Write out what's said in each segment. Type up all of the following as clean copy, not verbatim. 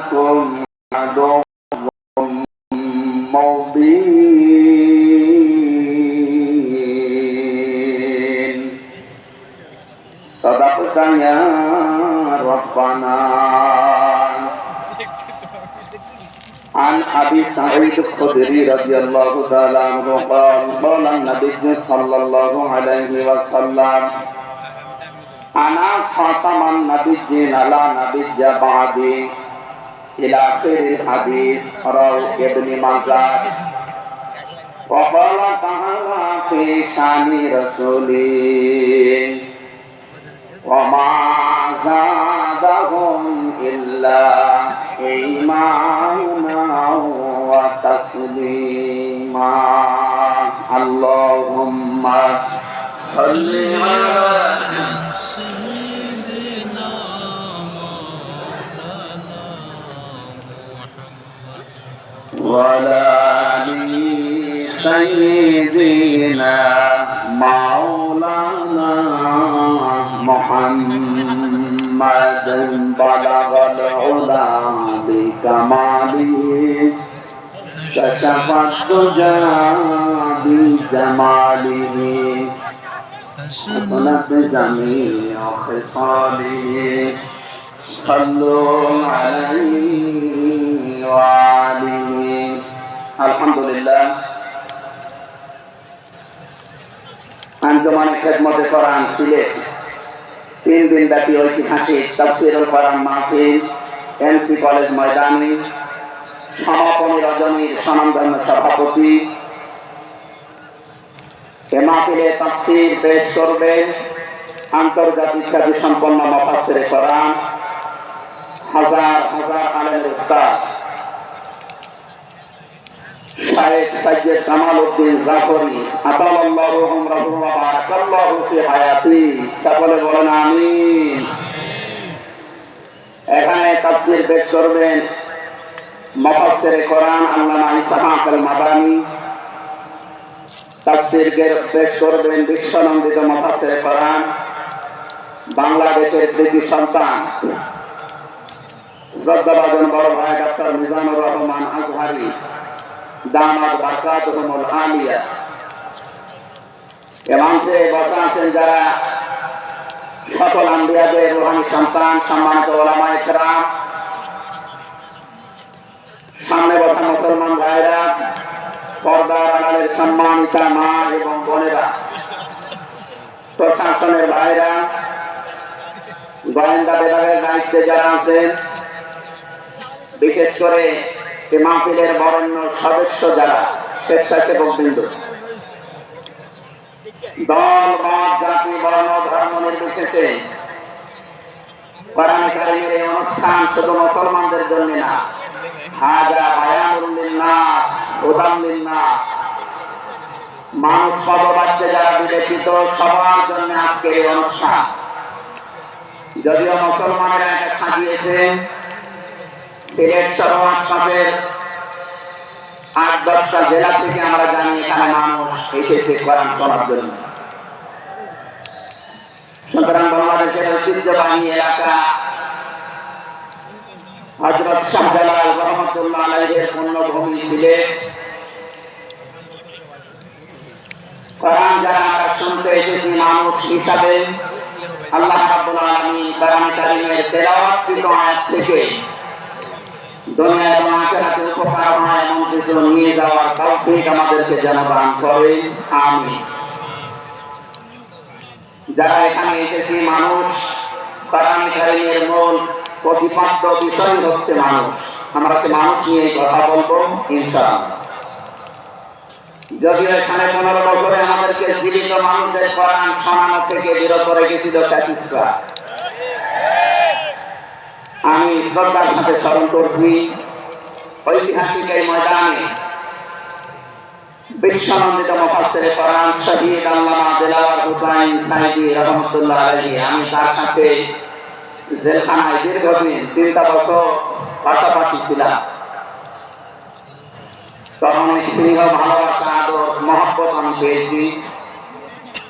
لكم عدو مبين صدقت يا ربنا. عن أبي سعيد الخدري رضي الله تعالى عنه قال قال النبي صلى الله عليه وسلم أنا خاتم النبيين لا نبي بعدي إلى آخر الحديث رواه ابن ماجه. وقال تعالى في شان رسوله وما زادهم إلا إيمانا وتسليما. اللهم صل على سيدنا مولانا محمد وعلى آل سيدنا مولانا محمد بلغ العلا بكماله كشف الدجى بجماله حسنت جميع خصاله صلوا عليه وآله. الحمد لله. আঞ্জুমানে খেদমতে কোরআন সিলেট 3 দিন ব্যাপী ঐতিহাসিক তাফসীরুল কোরআন মাহফিল এমসি কলেজ ময়দানে সমাপনী রজনীর স্বনামধন্য সভাপতি এ মাহফিলে তাফসীর পেশ করবেন আন্তর্জাতিক খ্যাতি সম্পন্ন মুফাসসিরে কোরআন হাজার হাজার আলেমের উস্তাদ শায়েখ সাইয়্যিদ কামাল উদ্দিন জাফরি আতাল্লাহু উমরাহু ওয়া বারাকাল্লাহু ফি হায়াতি। সকলে বলেন আমিন। এখানে তাফসীর পেশ করবেন মুফাসসিরে কোরআন আল্লামা ইসহাক আল মাদানী। তাফসীর পেশ করবেন বিশ্বনন্দিত মুফাসসিরে কোরআন বাংলাদেশের কৃতি সন্তান শ্রদ্ধাভাজন বড় ভাই ডক্টর মিজানুর রহমান আজহারী দামাত বারকাতুহুমুল আলিয়া। মঞ্চে বসা আছেন যারা সকল আম্বিয়াদের রূহানী সন্তান সম্মানিত উলামায়ে কেরাম, সামনে বসা মুসলমান ভাইরা, পর্দার আড়ালের সম্মানিতা মা এবং বোনেরা, প্রশাসনের ভাইরা, গোয়েন্দা বিভাগের দায়িত্বে যারা আছেন, বিশেষ করে এই মাহফিলের বরেণ্য সদস্য যারা স্বেচ্ছাসেবকবৃন্দ, দল মত জাতি বর্ণ ধর্ম নির্বিশেষে কোরআন কারীমের এই অনুষ্ঠান শুধু মুসলমানদের জন্য না, হাযা বায়ানুল লিন্নাস হুদাল লিন্নাস, মানুষ পদবাচ্যে যারা বিবেচিত সবার জন্য আজকে এই অনুষ্ঠান। যদিও মুসলমানেরা এটা সাজিয়েছে, সিলেট সহ আশপাশের 8-10টা জেলা থেকে আমরা জানি এখানে মানুষ এসেছে কোরআন শোনার জন্য। সুতরাং বাংলাদেশের ঐতিহ্যবাহী এলাকা হযরত শাহজালাল রহমাতুল্লাহ আলাইহির পুণ্যভূমি সিলেট, কোরআন যারা আমরা শুনতে এসেছি মানুষ হিসাবে, আল্লাহ রাব্বুল আলামিন কোরআন কারীমের তেলাওয়াতকৃত আয়াত থেকে দুনিয়া এবং আখিরাতের উপকার হয় এমন কিছু নিয়ে যাওয়ার তৌফিক আমাদেরকে যেন দান করেন, আমিন। যারা এখানে এসেছি মানুষ, কোরআন কারীমের মূল প্রতিপাদ্য বিষয় হচ্ছে মানুষ। আমরা সে মানুষ নিয়ে কথা বলবো ইনশাআল্লাহ। যদিও এখানে 15 বছরে আমাদেরকে জীবিত মানুষদের কোরআন শোনানো থেকে বিরত রেখেছিল ফ্যাসিস্টরা। আমি শ্রদ্ধার সাথে স্মরণ করছি ঐতিহাসিক এই ময়দানে বিশ্বনন্দিত মুফাসসিরে কোরআন শহীদ আল্লামা দিলওয়ার হুসাইন সাঈদী রহমাতুল্লাহ আলাইহি। আমি তার সাথে জেলখানায় দীর্ঘদিন 3টা বছর পাশাপাশি ছিলাম। তখন স্নেহ, ভালোবাসা, আদর, মহব্বত আমি পেয়েছি।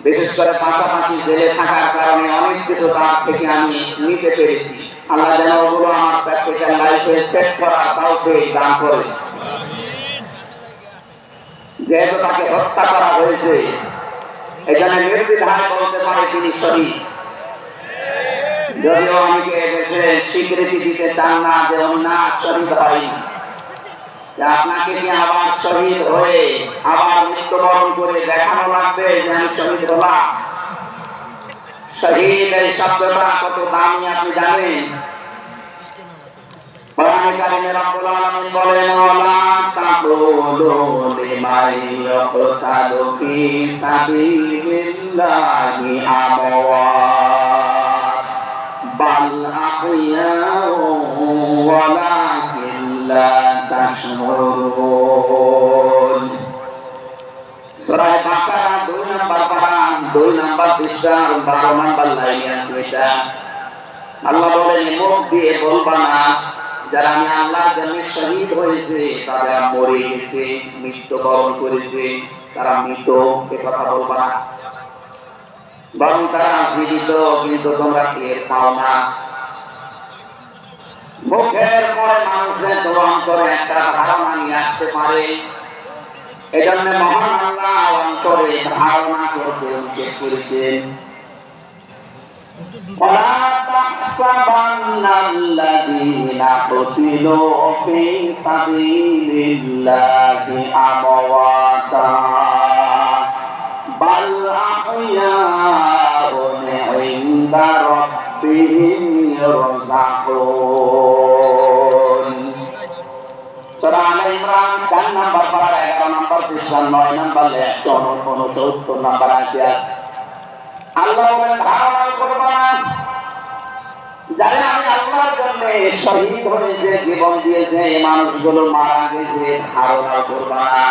বিশেষ করে পাশাপাশি জেলে থাকার কারণে অনেক কিছু তার থেকে আমি নিতে পেরেছি। আল্লাহ যেন ওগুলো আমার প্র্যাকটিক্যাল লাইফে সেট করার তৌফিক দান করে। যেহেতু তাকে হত্যা করা হয়েছে, এখানে নির্দ্বিধায় বলতে পারে তিনি শহীদ। যদিও অনেকে এদেশে স্বীকৃতি দিতে চান না যে না শহীদ হয়নি, আপনাকে কি আবার শহীদ হয়ে আবার মৃত্যুবরণ করে দেখানো লাগবে যে আমি শহীদ হলাম? শহীদ এই শব্দটা কত দামি আপনি জানেন? কোরআনে কারিমে রব্বুল আলামিন বলেন, ওয়ালা তাকুলু লিমান ইয়াকতালু ফি সাবিলিল্লাহি আমওয়াত বাল আহইয়াউ ওয়ালাকিন লা তাশউরুন। সূরা বাকারা 2 নম্বর পারা 2 নম্বর পৃষ্ঠা 12 নম্বর লাইনে আছে এটা। আল্লাহ বলেন, মুখ দিয়ে বলবা না যারা আমি আল্লাহর জন্য শহীদ হয়েছে তারা মরে গেছে, মৃত্যুবরণ করেছে, তারা মৃত, এ কথা বলবা না। বরং তারা জীবিত, কিন্তু তোমরা টের পাও না। মুখের পরে মানুষের অন্তরে একটা ধারণা নিয়ে আসতে পারে, এজন্য মহান আল্লাহ অন্তরে ধারণা করতে উল্লেখ করেছেন। ولا تحسبن الذين قتلوا في سبيل الله أمواتا بل أحياء عند ربهم يرزقون। সূরা আলে ইমরান 4 নম্বর পারা 11 নম্বর পৃষ্ঠা 9 নম্বর 169 নম্বর আয়াত। আল্লাহ বলেন, ধারণা করবা না যারা আমি আল্লাহর জন্য শহীদ হয়েছে, জীবন দিয়েছে, এই মানুষগুলো মারা গেছে, ধারণা করবা না।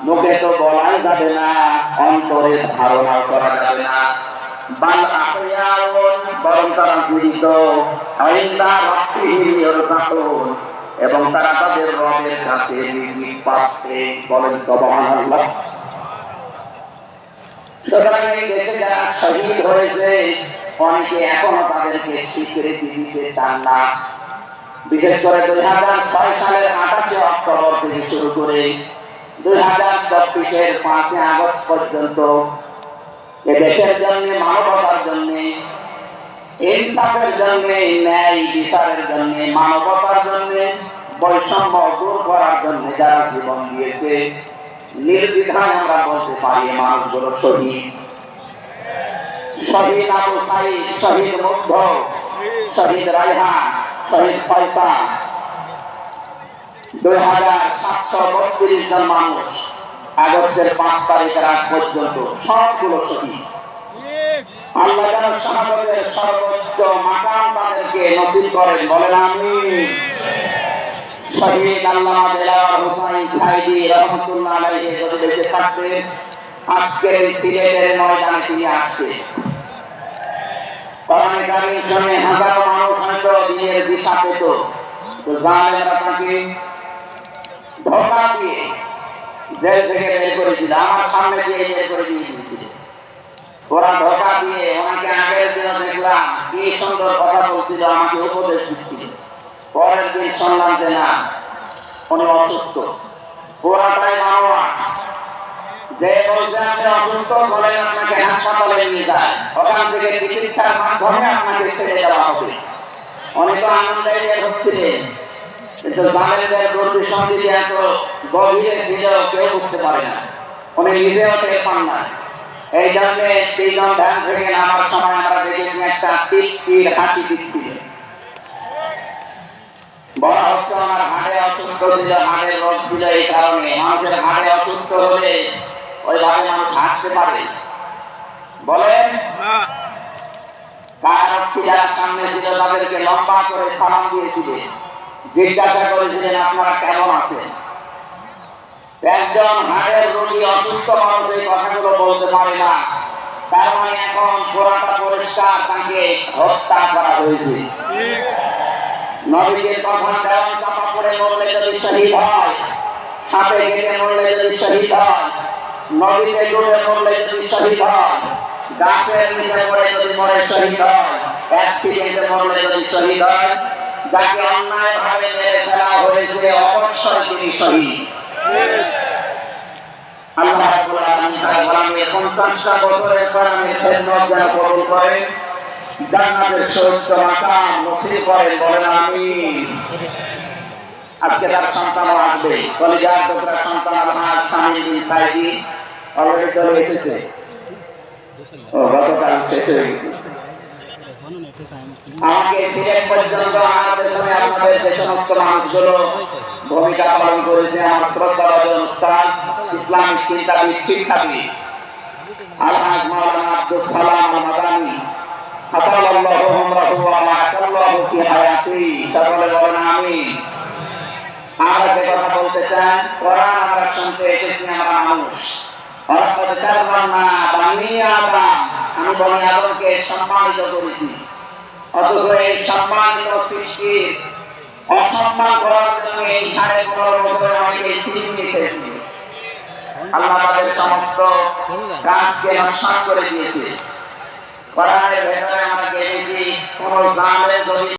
মুখে তো বলাই যাবে না, অন্তরে ধারণা করা যাবে না। বাল আহইয়াউন, বরং তারা জীবিত, ইনদা রাব্বিহিম ইরযাকুন, এবং তারা তাদের রবের কাছে রিজিক পাচ্ছে। বলেন সুবহানাল্লাহ। সুতরাং এই দেশে যারা শহীদ হয়েছে, অনেকে এখনো তাদেরকে স্বীকৃতি দিতে চান না। বিশেষ করে 2006 সালের 28 অক্টোবর থেকে শুরু করে 2024-এর 5 আগস্ট পর্যন্ত এ দেশের জন্য, মানবতার জন্য, ইনসাফের জন্য, ন্যায় বিচারের জন্য, মানবতার জন্য, বৈষম্য দূর করার জন্য যারা জীবন দিয়েছে, নির্দ্বিধায় আমরা বলতে পারি মানুষগুলো শহীদ। শহীদ আবু সাইদ, শহীদ মুগ্ধ, শহীদ রায়হান, শহীদ ফয়সাল, 2732 জন মানুষ আগস্টের 5 তারিখের আগ পর্যন্ত সবগুলো শহীদ। আল্লাহ যেন শাহাদাতের সর্বোচ্চ মাকাম তাদেরকে নসিব করেন। বলেন আমিন। শহীদ আল্লামা দেলাওয়ার হোসাইন সাইদি রহমাতুল্লাহ আলাইহি যদি বেঁচে থাকতেন, আজকের এই সিলেটের ময়দানে তিনি আসছেন। কোরআনে কারীম শুনে হাজারো মানুষ হয়তো দিনের দিশা পেত, তো জালেমরা তাকে ধোঁকা দিয়ে জেল থেকে বের করেছিল, আমার সামনে দিয়ে বের করে দিয়ে দিয়েছিল। ওরা ধোঁকা দিয়ে ওনাকে আগের দিন দেখলাম কি সুন্দর কথা বলছিল, আমাকে উপদেশ দিচ্ছিল। পরের দিন শুনলাম যে না, উনি অসুস্থ। পুরাটাই মামলা, যে বলছে আপনি অসুস্থ, বলেন আপনাকে হাসপাতালে নিয়ে যায়, ওখান থেকে চিকিৎসার মাধ্যমে আপনাকে ছেড়ে দেওয়া হবে। উনি তো আনন্দে হচ্ছিলেন, কিন্তু জালেমদের দুর্বিসন্ধি এত গভীরে ছিল কেউ বুঝতে পারে না, উনি নিজেও টের পান না। এই জন্য 3 জন ধ্যান থেকে নামার সময় আমরা দেখেছি একটা টিকির হাসি দিচ্ছিল। বড় হচ্ছে আমার হাড়ে অসুস্থ ছিল, হাড়ের রোগ ছিল, এই কারণে মানুষের হাড়ে অসুস্থ হলে ওইভাবে মানুষ হাসতে পারে। বলেন কারণ যারা সামনে ছিল তাদেরকে লম্বা করে সালাম দিয়েছিলেন, জিজ্ঞাসা করেছিলেন আপনারা কেমন আছেন। একজন হাড়ের রোগী অসুস্থ মানুষ এই কথাগুলো বলতে পারে না, তার মানে এখন পুরাটা পরিষ্কার, তাকে হত্যা করা হয়েছে। নবীকে কথা দেওয়ান চাপা করে মরলে যদি শহীদ হয়, সাপে কেটে মরলে যদি শহীদ হয়, নদীতে ডুবে মরলে যদি শহীদ হয়, গাছের নিচে পড়ে যদি মরে শহীদ হয়, অ্যাক্সিডেন্টে মরলে যদি শহীদ হয়, যাকে অন্যায়ভাবে মেরে ফেলা হয়েছে অবশ্যই তিনি শহীদ। আল্লাহ রাব্বুল আলামিন তার গোলামের 50টা বছরের গোলামের খেদমত যেন কবুল করেন, জান্নাতের সৌচ্চ মাকাম নসিব করেন, বলেন আমিন। আজকে তার সন্তানও আসবে, কলিজার টুকরা সন্তান আলহাজ শামীম বিন সাইদি অলরেডি চলে এসেছে। ও গতকাল শেষ হয়ে গেছে। আমাকে সিলেট পর্যন্ত আমার পেছনে আপনাদের যে সমস্ত মানুষগুলো ভূমিকা পালন করেছে, আমার শ্রদ্ধাভাজন উস্তাদ, ইসলামিক চিন্তাবিদ, শিক্ষাবিদ আলহাজ মাওলানা আব্দুল সালাম আল মাদানী, আতাল্লাহু উমরাহু ওয়া বারাকাল্লাহু ফি হায়াতি, সকলে বলেন আমিন। আমরা যে কথা বলতে চাই, কোরআন আমরা শুনতে এসেছি, আমরা মানুষ। আমি বনি আদমকে সম্মানিত করেছি, অথচ এই সম্মানিত সৃষ্টির অসম্মান করার জন্য এই 15.5 বছর অনেকে ছিনিয়ে খেয়েছি। আল্লাহ তাদের সমস্ত কাজকে নস্বাত করে দিয়েছে। কোরআনের ভেতরে আমরা দেখেছি কোন জালেম যদি